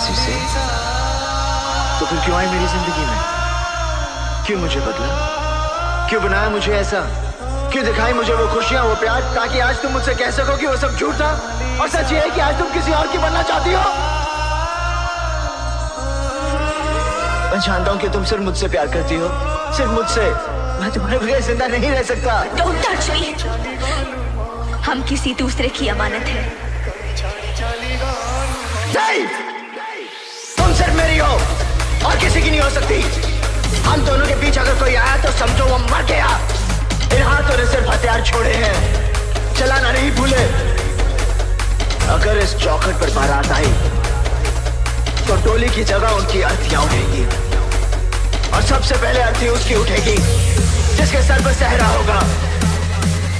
किसी से तो फिर क्यों आई मेरी जिंदगी में? क्यों मुझे बदला? क्यों बनाया मुझे ऐसा? क्यों दिखाई मुझे वो खुशियां, वो प्यार, ताकि आज तुम मुझसे कह सको कि वो सब झूठ था और सच ये है कि आज तुम किसी और की बनना चाहती हो? मैं जानता हूं कि तुम सिर्फ मुझसे प्यार करती हो, सिर्फ मुझसे। मैं तुम्हारे बगैर जिंदा नहीं रह सकता। Don't touch me. हम किसी दूसरे की अमानत है। नहीं! तुम सिर्फ मेरी हो और किसी की नहीं हो सकती। हम दोनों के बीच अगर कोई आया तो समझो वो मर गया। इन हाथों ने सिर्फ हथियार छोड़े हैं, चलाना नहीं भूले। अगर इस चौखट पर बारात आई तो टोली की जगह उनकी अर्थियां उठेगी और सबसे पहले अर्थी उसकी उठेगी जिसके सर पर सहरा होगा।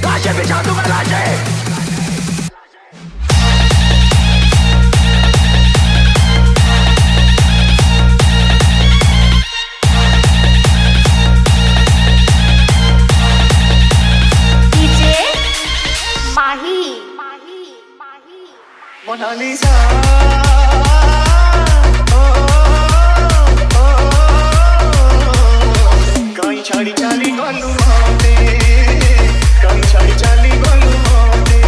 लाशें बिछा दूंगा, लाशें। Mona Lisa, कहीं छाड़ी चाली गलू माते, कहीं छाड़ी चाली गलू माते।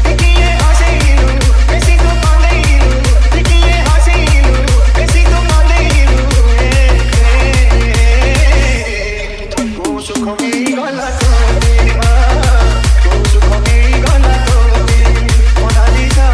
देखिए हंसे इलू, ऐसी तो माने इलू। देखिए हंसे इलू, ऐसी तो माने इलू। को सुख में गला तो दे, को सुख में गला तो दे। Mona Lisa.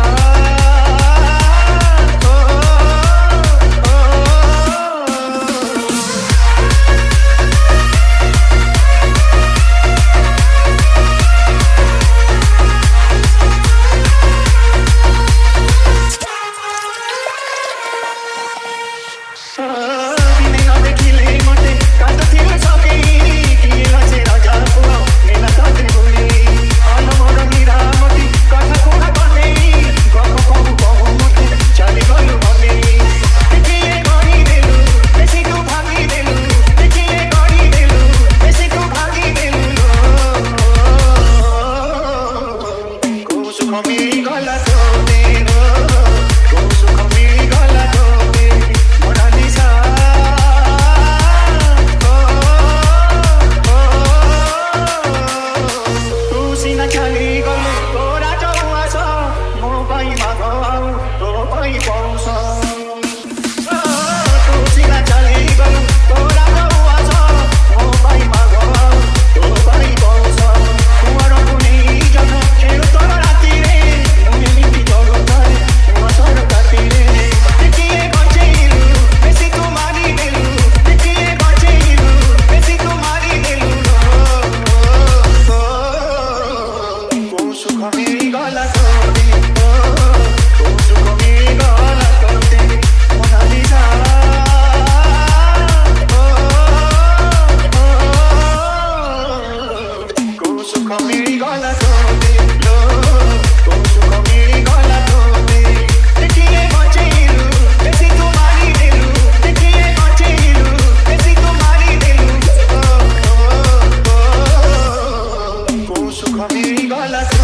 Suka meri gala